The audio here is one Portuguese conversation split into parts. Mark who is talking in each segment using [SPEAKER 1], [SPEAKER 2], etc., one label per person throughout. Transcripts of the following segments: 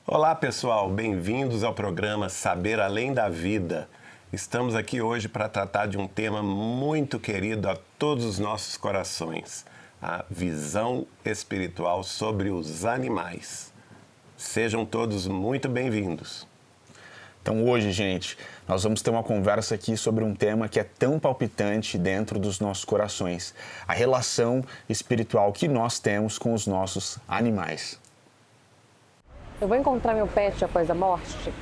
[SPEAKER 1] Olá pessoal, bem-vindos ao programa Saber Além da Vida. Estamos aqui hoje para tratar de um tema muito querido a todos os nossos corações, a visão espiritual sobre os animais. Sejam todos muito bem-vindos.
[SPEAKER 2] Então hoje, gente, nós vamos ter uma conversa aqui sobre um tema que é tão palpitante dentro dos nossos corações, a relação espiritual que nós temos com os nossos animais.
[SPEAKER 3] Eu vou encontrar meu pet após a morte?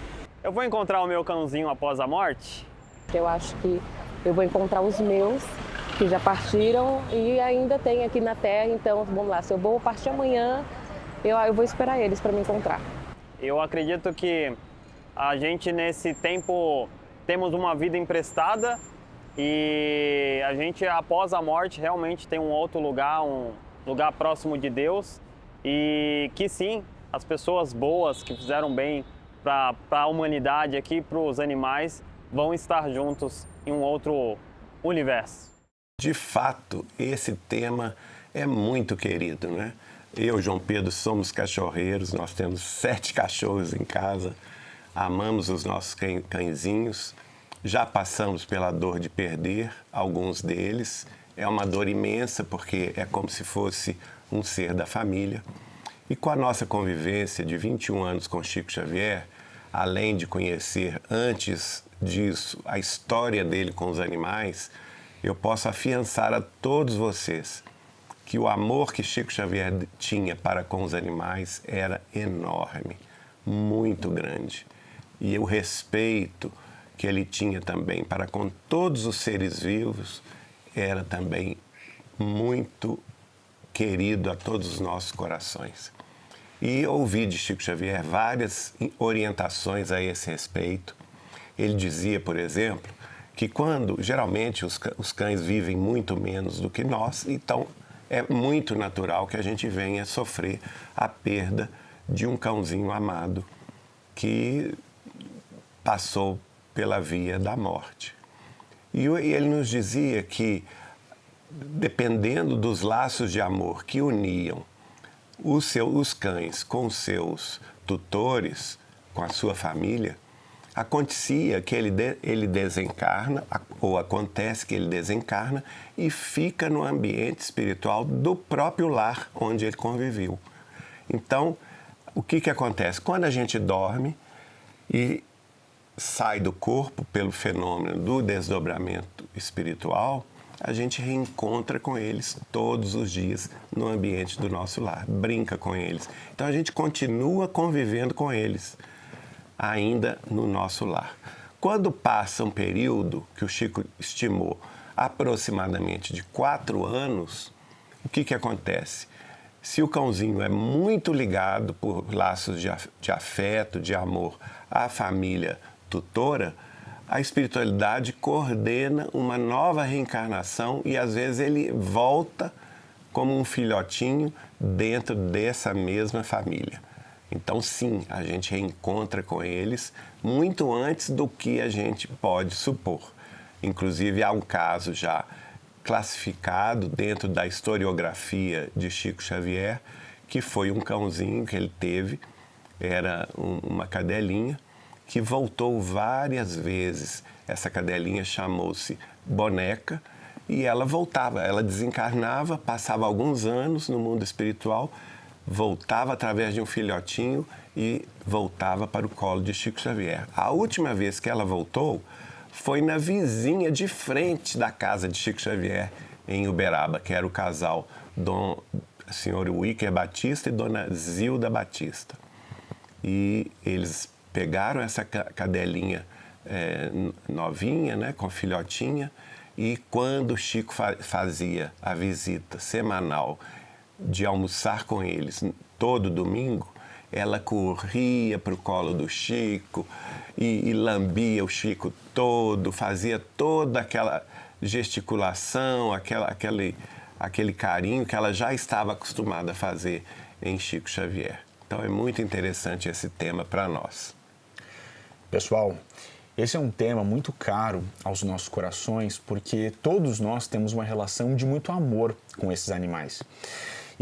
[SPEAKER 4] Eu vou encontrar o meu cãozinho após a morte?
[SPEAKER 3] Eu acho que eu vou encontrar os meus, que já partiram e ainda tem aqui na Terra. Então, vamos lá, se eu vou partir amanhã, eu vou esperar eles para me encontrar.
[SPEAKER 4] Eu acredito que a gente nesse tempo temos uma vida emprestada e a gente após a morte realmente tem um outro lugar, um lugar próximo de Deus e que sim, as pessoas boas que fizeram bem para a humanidade aqui, para os animais, vão estar juntos em um outro universo.
[SPEAKER 1] De fato, esse tema é muito querido, né? Eu, João Pedro, somos cachorreiros, nós temos 7 cachorros em casa, amamos os nossos cãezinhos, já passamos pela dor de perder alguns deles, é uma dor imensa porque é como se fosse um ser da família. E com a nossa convivência de 21 anos com Chico Xavier, além de conhecer antes disso a história dele com os animais, eu posso afiançar a todos vocês que o amor que Chico Xavier tinha para com os animais era enorme, muito grande. E o respeito que ele tinha também para com todos os seres vivos era também muito querido a todos os nossos corações. E ouvi de Chico Xavier várias orientações a esse respeito. Ele dizia, por exemplo, que geralmente os cães vivem muito menos do que nós, então é muito natural que a gente venha sofrer a perda de um cãozinho amado que passou pela via da morte. E ele nos dizia que, dependendo dos laços de amor que uniam os cães com seus tutores, com a sua família, acontecia que ele desencarna, ou acontece que ele desencarna e fica no ambiente espiritual do próprio lar onde ele conviveu. Então, o que acontece? Quando a gente dorme e sai do corpo pelo fenômeno do desdobramento espiritual, a gente reencontra com eles todos os dias no ambiente do nosso lar, brinca com eles. Então a gente continua convivendo com eles, ainda no nosso lar. Quando passa um período que o Chico estimou aproximadamente de 4 anos, o que acontece? Se o cãozinho é muito ligado por laços de afeto, de amor à família tutora, a espiritualidade coordena uma nova reencarnação e às vezes ele volta como um filhotinho dentro dessa mesma família. Então sim, a gente reencontra com eles muito antes do que a gente pode supor. Inclusive há um caso já classificado dentro da historiografia de Chico Xavier, que foi um cãozinho que ele teve, era uma cadelinha, que voltou várias vezes. Essa cadelinha chamou-se Boneca e ela voltava, ela desencarnava, passava alguns anos no mundo espiritual, voltava através de um filhotinho e voltava para o colo de Chico Xavier. A última vez que ela voltou foi na vizinha de frente da casa de Chico Xavier, em Uberaba, que era o casal Sr. Wicker Batista e Dona Zilda Batista. E eles pegaram essa cadelinha novinha, né, com filhotinha, e quando o Chico fazia a visita semanal de almoçar com eles todo domingo, ela corria para o colo do Chico e lambia o Chico todo, fazia toda aquela gesticulação, aquele carinho que ela já estava acostumada a fazer em Chico Xavier. Então é muito interessante esse tema para nós.
[SPEAKER 2] Pessoal, esse é um tema muito caro aos nossos corações porque todos nós temos uma relação de muito amor com esses animais.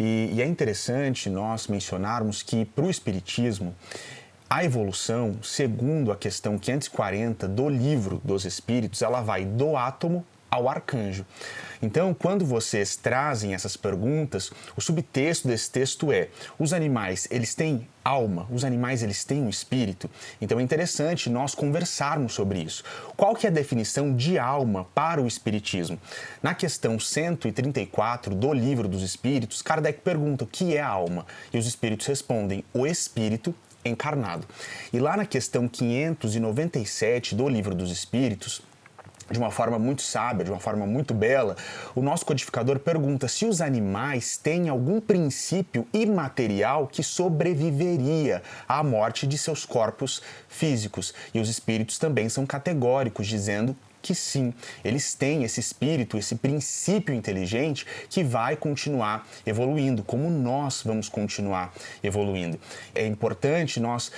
[SPEAKER 2] E é interessante nós mencionarmos que para o Espiritismo A evolução, segundo a questão 540 do Livro dos Espíritos, ela vai do átomo ao arcanjo. Então, quando vocês trazem essas perguntas, o subtexto desse texto é: os animais, eles têm alma? Os animais, eles têm um espírito? Então é interessante nós conversarmos sobre isso. Qual que é a definição de alma para o espiritismo? Na questão 134 do Livro dos Espíritos, Kardec pergunta o que é a alma? E os espíritos respondem: o espírito encarnado. E lá na questão 597 do Livro dos Espíritos, de uma forma muito sábia, de uma forma muito bela, o nosso codificador pergunta se os animais têm algum princípio imaterial que sobreviveria à morte de seus corpos físicos. E os espíritos também são categóricos, dizendo que sim, eles têm esse espírito, esse princípio inteligente que vai continuar evoluindo, como nós vamos continuar evoluindo. É importante nós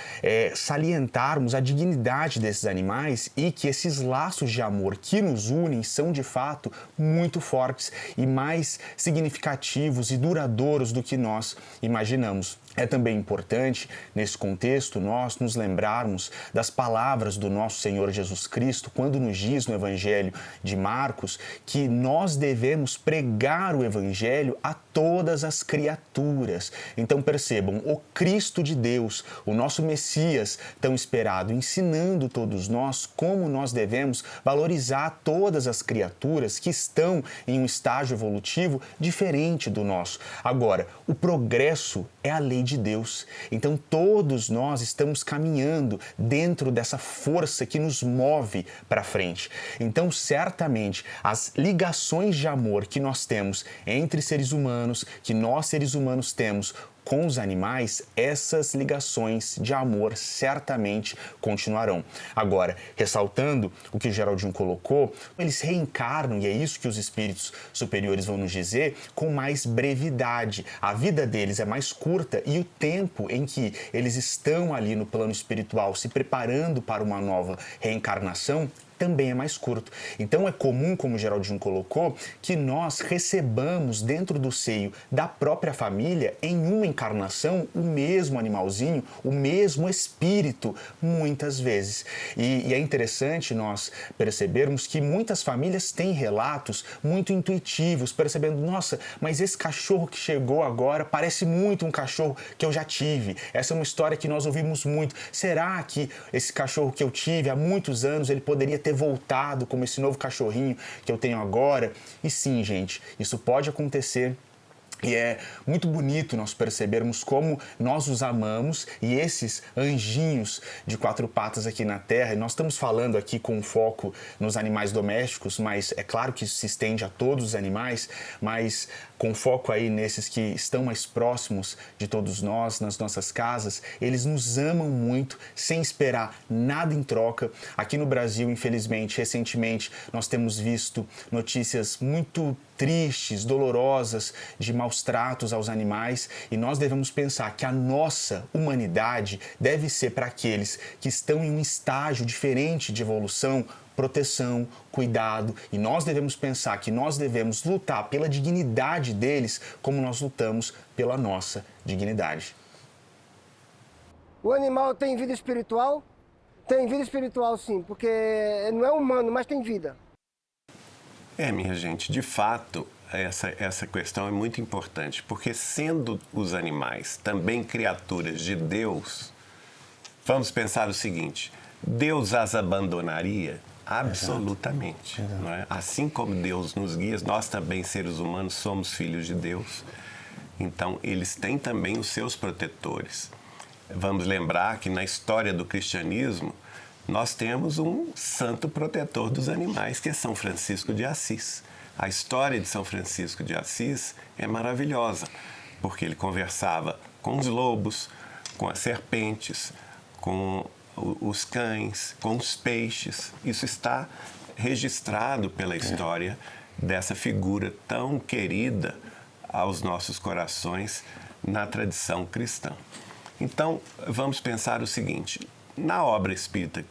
[SPEAKER 2] salientarmos a dignidade desses animais e que esses laços de amor que nos unem são de fato muito fortes e mais significativos e duradouros do que nós imaginamos. É também importante, nesse contexto, nós nos lembrarmos das palavras do nosso Senhor Jesus Cristo, quando nos diz no Evangelho de Marcos que nós devemos pregar o Evangelho a todas as criaturas. Então percebam, o Cristo de Deus, o nosso Messias tão esperado, ensinando todos nós como nós devemos valorizar todas as criaturas que estão em um estágio evolutivo diferente do nosso. Agora, o progresso é a lei de Deus. Então todos nós estamos caminhando dentro dessa força que nos move para frente. Então certamente as ligações de amor que nós temos entre seres humanos, que nós seres humanos temos com os animais, essas ligações de amor certamente continuarão. Agora, ressaltando o que o Geraldinho colocou, eles reencarnam, e é isso que os espíritos superiores vão nos dizer, com mais brevidade. A vida deles é mais curta e o tempo em que eles estão ali no plano espiritual se preparando para uma nova reencarnação também é mais curto. Então é comum, como o Geraldinho colocou, que nós recebamos dentro do seio da própria família, em uma encarnação, o mesmo animalzinho, o mesmo espírito, muitas vezes. E é interessante nós percebermos que muitas famílias têm relatos muito intuitivos, percebendo, nossa, mas esse cachorro que chegou agora parece muito um cachorro que eu já tive. Essa é uma história que nós ouvimos muito. Será que esse cachorro que eu tive há muitos anos, ele poderia ter voltado como esse novo cachorrinho que eu tenho agora? E sim, gente, isso pode acontecer. E é muito bonito nós percebermos como nós os amamos e esses anjinhos de quatro patas aqui na Terra, e nós estamos falando aqui com foco nos animais domésticos, mas é claro que isso se estende a todos os animais, mas com foco aí nesses que estão mais próximos de todos nós, nas nossas casas, eles nos amam muito, sem esperar nada em troca. Aqui no Brasil, infelizmente, recentemente, nós temos visto notícias muito tristes, dolorosas, de maus tratos aos animais, e nós devemos pensar que a nossa humanidade deve ser para aqueles que estão em um estágio diferente de evolução, proteção, cuidado, e nós devemos pensar que nós devemos lutar pela dignidade deles como nós lutamos pela nossa dignidade.
[SPEAKER 5] O animal tem vida espiritual? Tem vida espiritual, sim, porque não é humano, mas tem vida.
[SPEAKER 1] Minha gente, de fato, essa questão é muito importante, porque sendo os animais também criaturas de Deus, vamos pensar o seguinte: Deus as abandonaria? Absolutamente.
[SPEAKER 2] Exato.
[SPEAKER 1] Não é? Assim como Deus nos guia, nós também, seres humanos, somos filhos de Deus. Então, eles têm também os seus protetores. Vamos lembrar que na história do cristianismo, nós temos um santo protetor dos animais, que é São Francisco de Assis. A história de São Francisco de Assis é maravilhosa, porque ele conversava com os lobos, com as serpentes, com os cães, com os peixes. Isso está registrado pela história dessa figura tão querida aos nossos corações na tradição cristã. Então, vamos pensar o seguinte: na obra espírita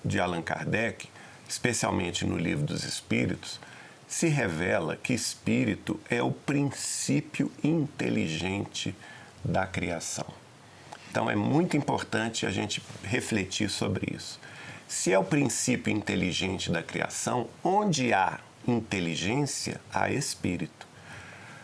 [SPEAKER 1] de Allan Kardec, especialmente no Livro dos Espíritos, se revela que espírito é o princípio inteligente da criação. Então é muito importante a gente refletir sobre isso. Se é o princípio inteligente da criação, onde há inteligência, há espírito.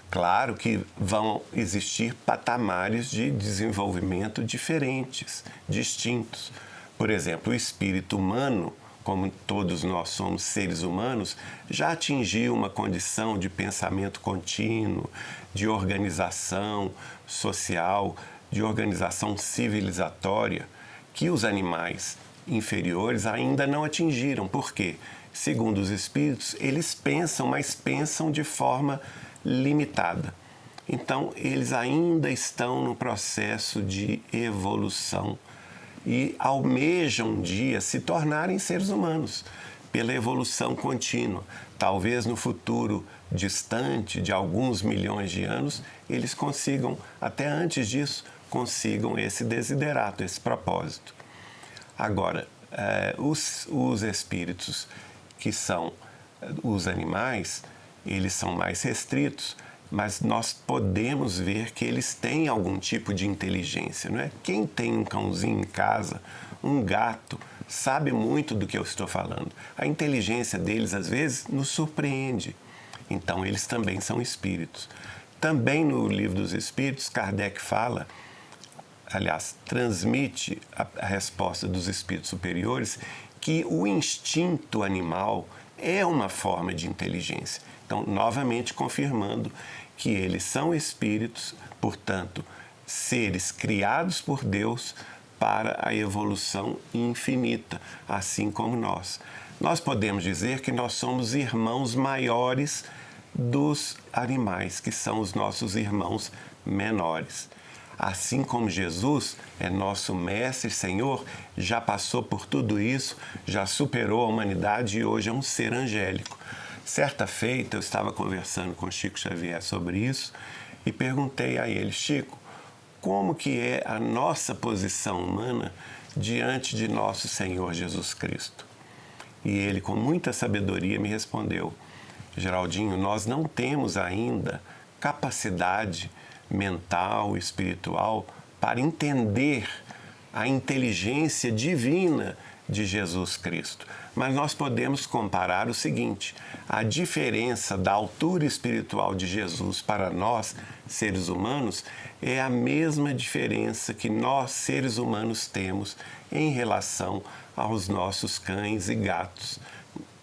[SPEAKER 1] Claro que vão existir patamares de desenvolvimento diferentes, distintos. Por exemplo, o espírito humano, como todos nós somos seres humanos, já atingiu uma condição de pensamento contínuo, de organização social, de organização civilizatória, que os animais inferiores ainda não atingiram. Por quê? Segundo os espíritos, eles pensam, mas pensam de forma limitada. Então, eles ainda estão no processo de evolução e almejam um dia se tornarem seres humanos pela evolução contínua. Talvez no futuro distante, de alguns milhões de anos, eles consigam, até antes disso, consigam esse desiderato, esse propósito. Agora, os espíritos que são os animais, eles são mais restritos, mas nós podemos ver que eles têm algum tipo de inteligência, não é? Quem tem um cãozinho em casa, um gato, sabe muito do que eu estou falando. A inteligência deles, às vezes, nos surpreende. Então, eles também são espíritos. Também no Livro dos Espíritos, Kardec fala, aliás, transmite a resposta dos espíritos superiores, que o instinto animal é uma forma de inteligência. Então, novamente confirmando que eles são espíritos, portanto, seres criados por Deus para a evolução infinita, assim como nós. Nós podemos dizer que nós somos irmãos maiores dos animais, que são os nossos irmãos menores. Assim como Jesus é nosso mestre, Senhor, já passou por tudo isso, já superou a humanidade e hoje é um ser angélico. Certa feita, eu estava conversando com Chico Xavier sobre isso e perguntei a ele: Chico, como que é a nossa posição humana diante de nosso Senhor Jesus Cristo? E ele, com muita sabedoria, me respondeu: Geraldinho, nós não temos ainda capacidade mental, espiritual, para entender a inteligência divina de Jesus Cristo. Mas nós podemos comparar o seguinte: a diferença da altura espiritual de Jesus para nós, seres humanos, é a mesma diferença que nós, seres humanos, temos em relação aos nossos cães e gatos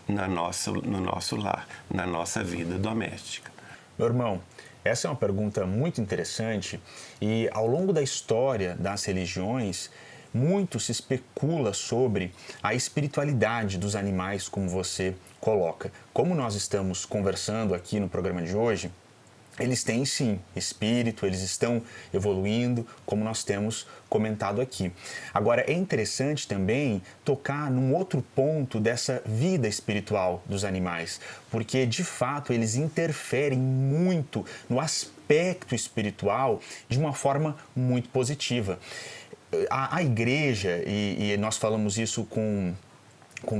[SPEAKER 1] no nosso lar, na nossa vida doméstica.
[SPEAKER 2] Meu irmão, essa é uma pergunta muito interessante e ao longo da história das religiões, muito se especula sobre a espiritualidade dos animais, como você coloca. Como nós estamos conversando aqui no programa de hoje, eles têm sim espírito, eles estão evoluindo, como nós temos comentado aqui. Agora, é interessante também tocar num outro ponto dessa vida espiritual dos animais, porque de fato eles interferem muito no aspecto espiritual de uma forma muito positiva. A igreja, e nós falamos isso com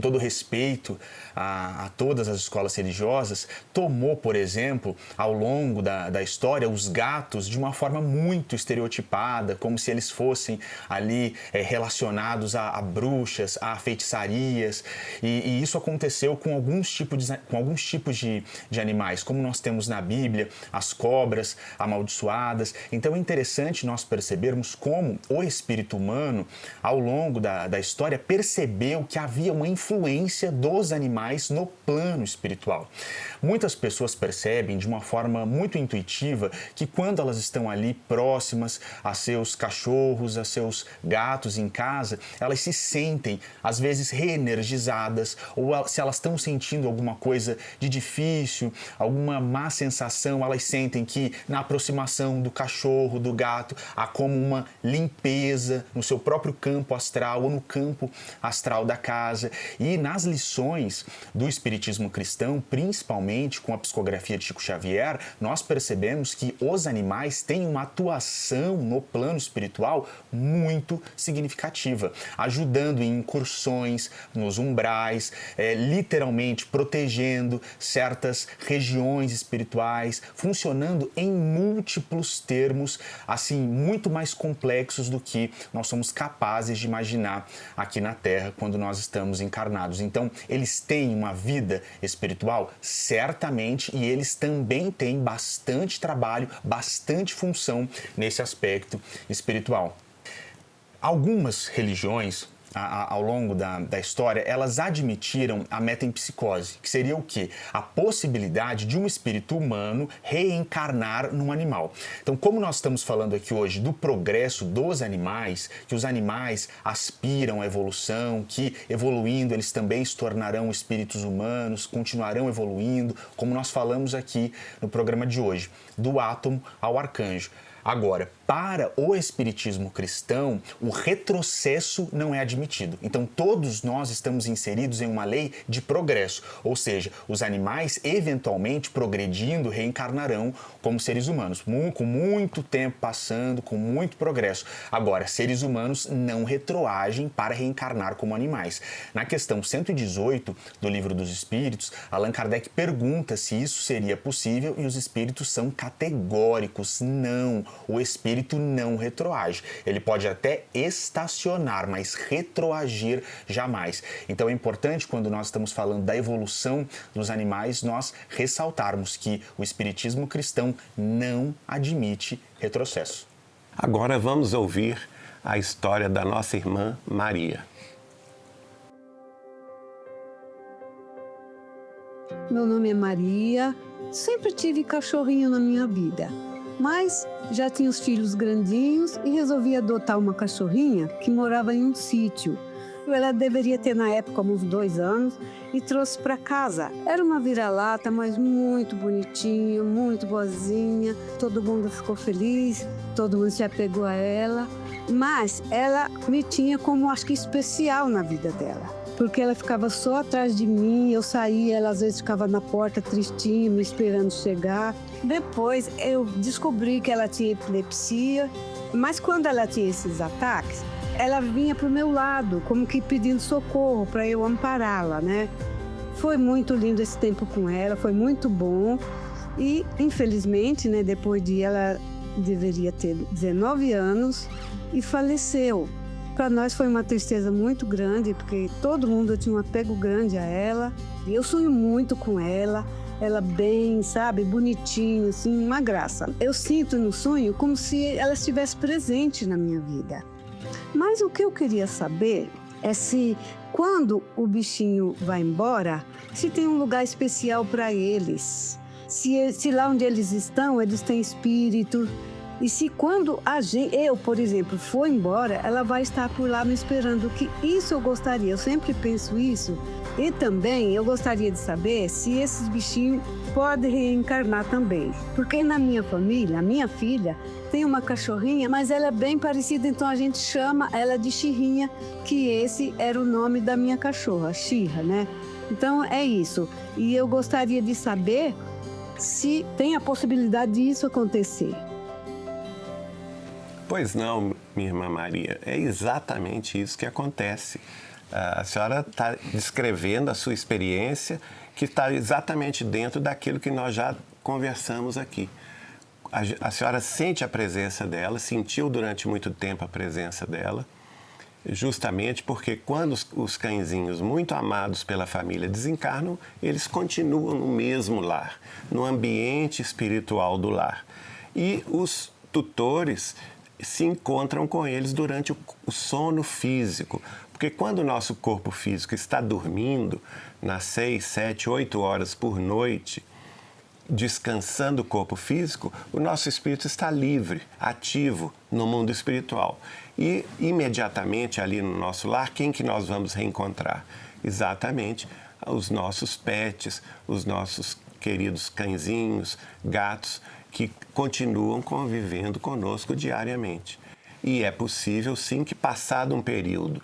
[SPEAKER 2] todo respeito a todas as escolas religiosas, tomou, por exemplo, ao longo da história, os gatos de uma forma muito estereotipada, como se eles fossem ali relacionados a bruxas, a feitiçarias, e isso aconteceu com alguns tipos de animais, como nós temos na Bíblia, as cobras amaldiçoadas. Então é interessante nós percebermos como o espírito humano, ao longo da história, percebeu que havia uma influência dos animais no plano espiritual. Muitas pessoas percebem de uma forma muito intuitiva que quando elas estão ali próximas a seus cachorros, a seus gatos em casa, elas se sentem às vezes reenergizadas, ou se elas estão sentindo alguma coisa de difícil, alguma má sensação, elas sentem que na aproximação do cachorro, do gato, há como uma limpeza no seu próprio campo astral ou no campo astral da casa. E nas lições do espiritismo cristão, principalmente com a psicografia de Chico Xavier, nós percebemos que os animais têm uma atuação no plano espiritual muito significativa, ajudando em incursões nos umbrais, literalmente protegendo certas regiões espirituais, funcionando em múltiplos termos, assim, muito mais complexos do que nós somos capazes de imaginar aqui na Terra quando nós estamos encarnados. Então, eles têm uma vida espiritual? Certamente, e eles também têm bastante trabalho, bastante função nesse aspecto espiritual. Algumas religiões, ao longo da história, elas admitiram a metempsicose, que seria o quê? A possibilidade de um espírito humano reencarnar num animal. Então, como nós estamos falando aqui hoje do progresso dos animais, que os animais aspiram à evolução, que evoluindo eles também se tornarão espíritos humanos, continuarão evoluindo, como nós falamos aqui no programa de hoje, do átomo ao arcanjo. Agora, para o espiritismo cristão, o retrocesso não é admitido. Então, todos nós estamos inseridos em uma lei de progresso, ou seja, os animais eventualmente progredindo reencarnarão como seres humanos, com muito tempo passando, com muito progresso. Agora, seres humanos não retroagem para reencarnar como animais. Na questão 118 do Livro dos Espíritos, Allan Kardec pergunta se isso seria possível e os espíritos são categóricos: não, o espírito não retroage. Ele pode até estacionar, mas retroagir jamais. Então é importante, quando nós estamos falando da evolução dos animais, nós ressaltarmos que o espiritismo cristão não admite retrocesso.
[SPEAKER 1] Agora vamos ouvir a história da nossa irmã Maria.
[SPEAKER 6] Meu nome é Maria, sempre tive cachorrinho na minha vida. Mas já tinha os filhos grandinhos e resolvi adotar uma cachorrinha que morava em um sítio. Ela deveria ter na época uns 2 anos e trouxe para casa. Era uma vira-lata, mas muito bonitinha, muito boazinha. Todo mundo ficou feliz, todo mundo se apegou a ela. Mas ela me tinha como, acho que, especial na vida dela. Porque ela ficava só atrás de mim, eu saía, ela às vezes ficava na porta tristinha, me esperando chegar. Depois eu descobri que ela tinha epilepsia, mas quando ela tinha esses ataques, ela vinha pro meu lado, como que pedindo socorro para eu ampará-la, né? Foi muito lindo esse tempo com ela, foi muito bom. E, infelizmente, né, depois de ela deveria ter 19 anos e faleceu. Para nós foi uma tristeza muito grande, porque todo mundo tinha um apego grande a ela. Eu sonho muito com ela, ela bem, sabe, bonitinha, assim, uma graça. Eu sinto no sonho como se ela estivesse presente na minha vida. Mas o que eu queria saber é se, quando o bichinho vai embora, se tem um lugar especial para eles. Se lá onde eles estão, eles têm espírito. E se quando eu, por exemplo, for embora, ela vai estar por lá me esperando, que isso eu gostaria, eu sempre penso isso. E também eu gostaria de saber se esses bichinhos podem reencarnar também. Porque na minha família, a minha filha tem uma cachorrinha, mas ela é bem parecida, então a gente chama ela de Chirrinha, que esse era o nome da minha cachorra, Chirra, né? Então é isso. E eu gostaria de saber se tem a possibilidade disso acontecer.
[SPEAKER 1] Pois não, minha irmã Maria, é exatamente isso que acontece. A senhora está descrevendo a sua experiência, que está exatamente dentro daquilo que nós já conversamos aqui. A senhora sente a presença dela, sentiu durante muito tempo a presença dela, justamente porque quando os cãezinhos muito amados pela família desencarnam, eles continuam no mesmo lar, no ambiente espiritual do lar. E os tutores se encontram com eles durante o sono físico. Porque quando o nosso corpo físico está dormindo, nas 6, 7, 8 horas por noite, descansando o corpo físico, o nosso espírito está livre, ativo no mundo espiritual. E imediatamente ali no nosso lar, quem que nós vamos reencontrar? Exatamente os nossos pets, os nossos queridos cãezinhos, gatos, que continuam convivendo conosco diariamente. E é possível, sim, que passado um período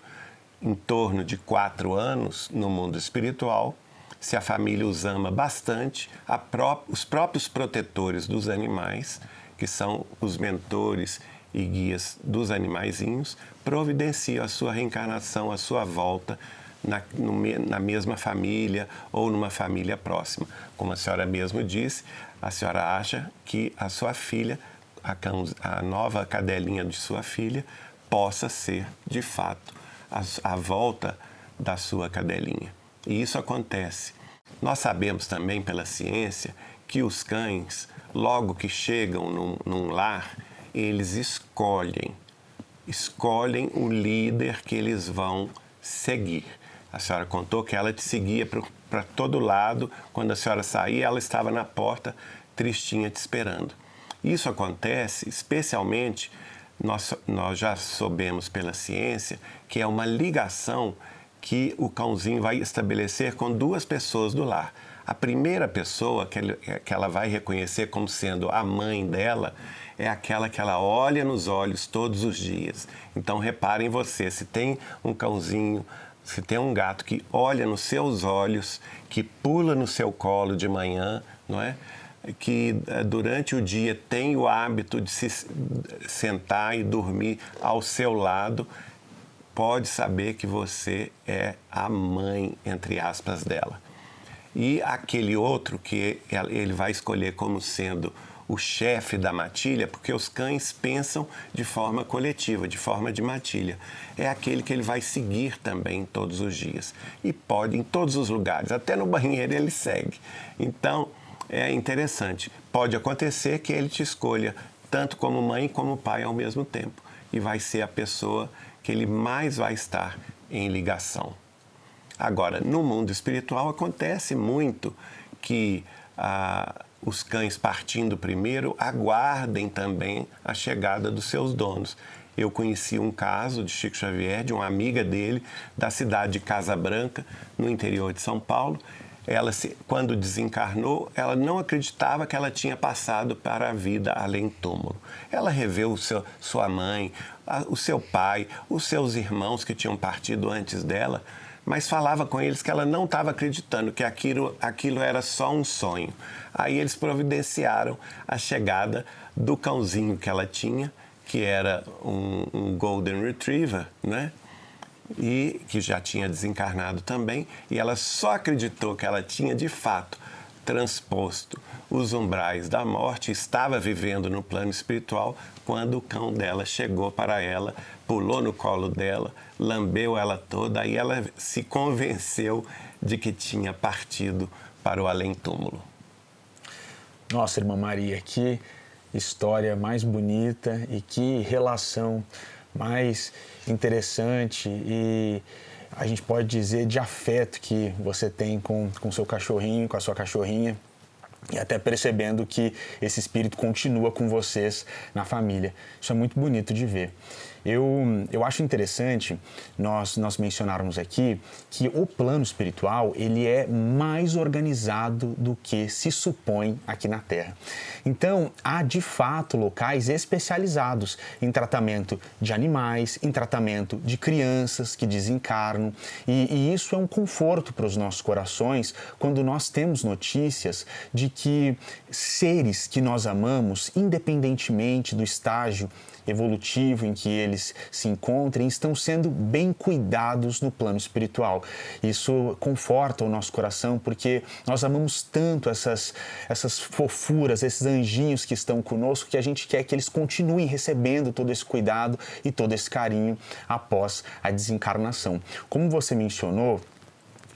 [SPEAKER 1] em torno de 4 anos no mundo espiritual, se a família os ama bastante, os próprios protetores dos animais, que são os mentores e guias dos animaizinhos, providenciam a sua reencarnação, a sua volta na mesma família ou numa família próxima. Como a senhora mesmo disse, a senhora acha que a sua filha, a nova cadelinha de sua filha, possa ser, de fato, a volta da sua cadelinha. E isso acontece. Nós sabemos também pela ciência que os cães, logo que chegam num lar, eles escolhem o líder que eles vão seguir. A senhora contou que ela te seguia para todo lado. Quando a senhora saía, ela estava na porta, tristinha, te esperando. Isso acontece especialmente, nós já soubemos pela ciência, que é uma ligação que o cãozinho vai estabelecer com 2 pessoas do lar. A primeira pessoa que ela vai reconhecer como sendo a mãe dela é aquela que ela olha nos olhos todos os dias. Então, reparem você, se tem um cãozinho, se tem um gato que olha nos seus olhos, que pula no seu colo de manhã, não é? Que durante o dia tem o hábito de se sentar e dormir ao seu lado, pode saber que você é a mãe, entre aspas, dela. E aquele outro que ele vai escolher como sendo o chefe da matilha, porque os cães pensam de forma coletiva, de forma de matilha. É aquele que ele vai seguir também todos os dias. E pode em todos os lugares, até no banheiro ele segue. Então, é interessante. Pode acontecer que ele te escolha tanto como mãe como pai ao mesmo tempo. E vai ser a pessoa que ele mais vai estar em ligação. Agora, no mundo espiritual acontece muito que os cães partindo primeiro aguardem também a chegada dos seus donos. Eu conheci um caso de Chico Xavier, de uma amiga dele, da cidade de Casa Branca, no interior de São Paulo. Ela, quando desencarnou, ela não acreditava que ela tinha passado para a vida além túmulo. Ela reveu sua mãe, o seu pai, os seus irmãos que tinham partido antes dela, mas falava com eles que ela não estava acreditando, que aquilo era só um sonho. Aí eles providenciaram a chegada do cãozinho que ela tinha, que era um Golden Retriever, né? E que já tinha desencarnado também, e ela só acreditou que ela tinha, de fato, transposto os umbrais da morte, estava vivendo no plano espiritual, quando o cão dela chegou para ela, pulou no colo dela, lambeu ela toda, aí ela se convenceu de que tinha partido para o além-túmulo.
[SPEAKER 2] Nossa, irmã Maria, que história mais bonita e que relação mais interessante e a gente pode dizer de afeto que você tem com seu cachorrinho, com a sua cachorrinha, e até percebendo que esse espírito continua com vocês na família. Isso é muito bonito de ver. Eu acho interessante nós mencionarmos aqui que o plano espiritual ele é mais organizado do que se supõe aqui na Terra. Então, há de fato locais especializados em tratamento de animais, em tratamento de crianças que desencarnam, e isso é um conforto para os nossos corações quando nós temos notícias de que seres que nós amamos, independentemente do estágio evolutivo em que eles se encontrem, estão sendo bem cuidados no plano espiritual. Isso conforta o nosso coração porque nós amamos tanto essas fofuras, esses anjinhos que estão conosco, que a gente quer que eles continuem recebendo todo esse cuidado e todo esse carinho após a desencarnação. Como você mencionou,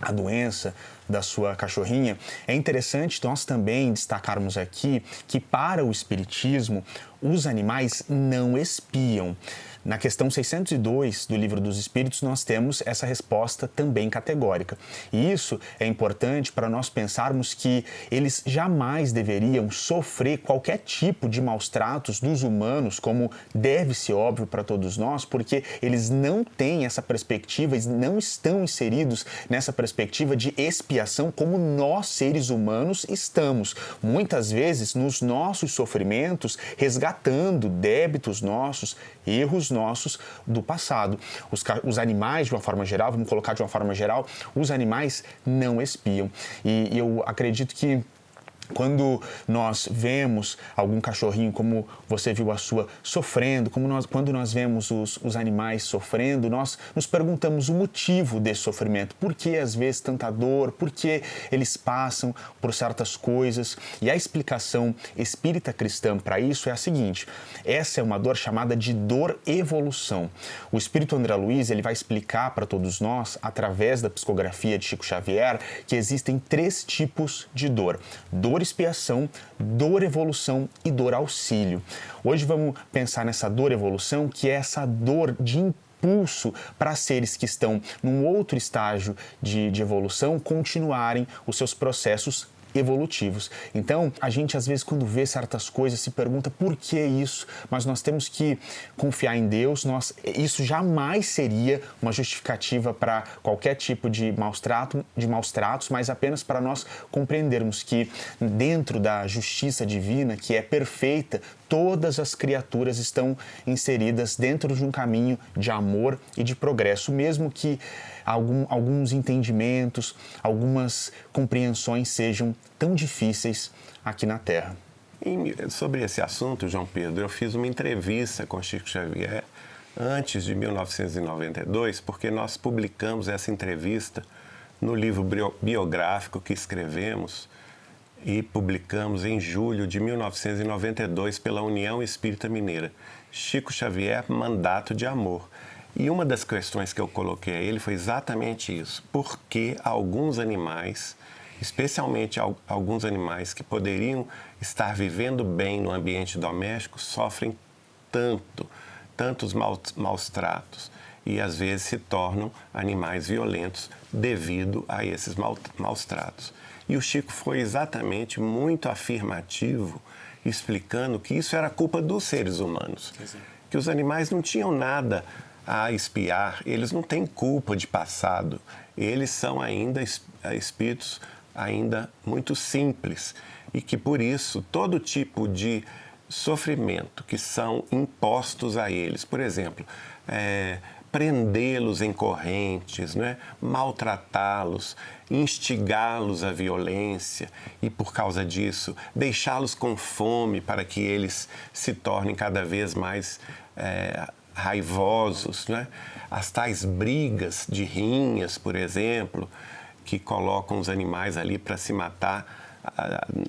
[SPEAKER 2] a doença da sua cachorrinha, é interessante nós também destacarmos aqui que para o Espiritismo os animais não espiam. Na questão 602 do Livro dos Espíritos, nós temos essa resposta também categórica. E isso é importante para nós pensarmos que eles jamais deveriam sofrer qualquer tipo de maus tratos dos humanos, como deve ser óbvio para todos nós, porque eles não têm essa perspectiva, eles não estão inseridos nessa perspectiva de expiação como nós, seres humanos, estamos. Muitas vezes, nos nossos sofrimentos, resgatando débitos nossos, erros nossos do passado. Os animais, de uma forma geral, vamos colocar de uma forma geral, os animais não espiam. E eu acredito que quando nós vemos algum cachorrinho, como você viu a sua, sofrendo, quando nós vemos os animais sofrendo, nós nos perguntamos o motivo desse sofrimento. Por que às vezes tanta dor? Por que eles passam por certas coisas? E a explicação espírita cristã para isso é a seguinte: essa é uma dor chamada de dor evolução. O espírito André Luiz, ele vai explicar para todos nós, através da psicografia de Chico Xavier, que existem 3 tipos de dor: dor expiação, dor evolução e dor auxílio. Hoje vamos pensar nessa dor evolução, que é essa dor de impulso para seres que estão num outro estágio de evolução continuarem os seus processos evolutivos. Então, a gente às vezes quando vê certas coisas se pergunta por que isso, mas nós temos que confiar em Deus. Isso jamais seria uma justificativa para qualquer tipo de maus tratos, mas apenas para nós compreendermos que dentro da justiça divina, que é perfeita, todas as criaturas estão inseridas dentro de um caminho de amor e de progresso, mesmo que alguns entendimentos, algumas compreensões sejam tão difíceis aqui na Terra.
[SPEAKER 1] Sobre esse assunto, João Pedro, eu fiz uma entrevista com Chico Xavier antes de 1992, porque nós publicamos essa entrevista no livro biográfico que escrevemos e publicamos em julho de 1992 pela União Espírita Mineira. Chico Xavier, Mandato de Amor. E uma das questões que eu coloquei a ele foi exatamente isso. Por que alguns animais, especialmente alguns animais que poderiam estar vivendo bem no ambiente doméstico, sofrem tantos maus tratos e às vezes se tornam animais violentos devido a esses maus tratos. E o Chico foi exatamente muito afirmativo, explicando que isso era culpa dos seres humanos, que os animais não tinham nada a espiar, eles não têm culpa de passado, eles são ainda espíritos ainda muito simples e que por isso todo tipo de sofrimento que são impostos a eles, por exemplo, prendê-los em correntes, né? Maltratá-los, instigá-los à violência e, por causa disso, deixá-los com fome para que eles se tornem cada vez mais raivosos, né? As tais brigas de rinhas, por exemplo, que colocam os animais ali para se matar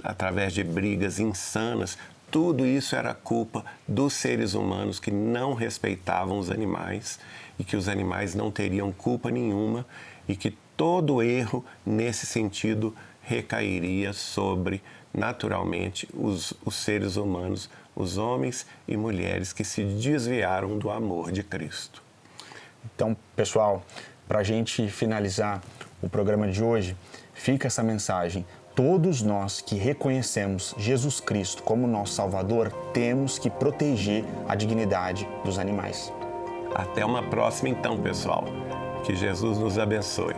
[SPEAKER 1] através de brigas insanas. Tudo isso era culpa dos seres humanos que não respeitavam os animais e que os animais não teriam culpa nenhuma e que todo erro nesse sentido recairia sobre, naturalmente, os seres humanos, os homens e mulheres que se desviaram do amor de Cristo.
[SPEAKER 2] Então, pessoal, para a gente finalizar o programa de hoje, fica essa mensagem. Todos nós que reconhecemos Jesus Cristo como nosso Salvador, temos que proteger a dignidade dos animais.
[SPEAKER 1] Até uma próxima então, pessoal. Que Jesus nos abençoe.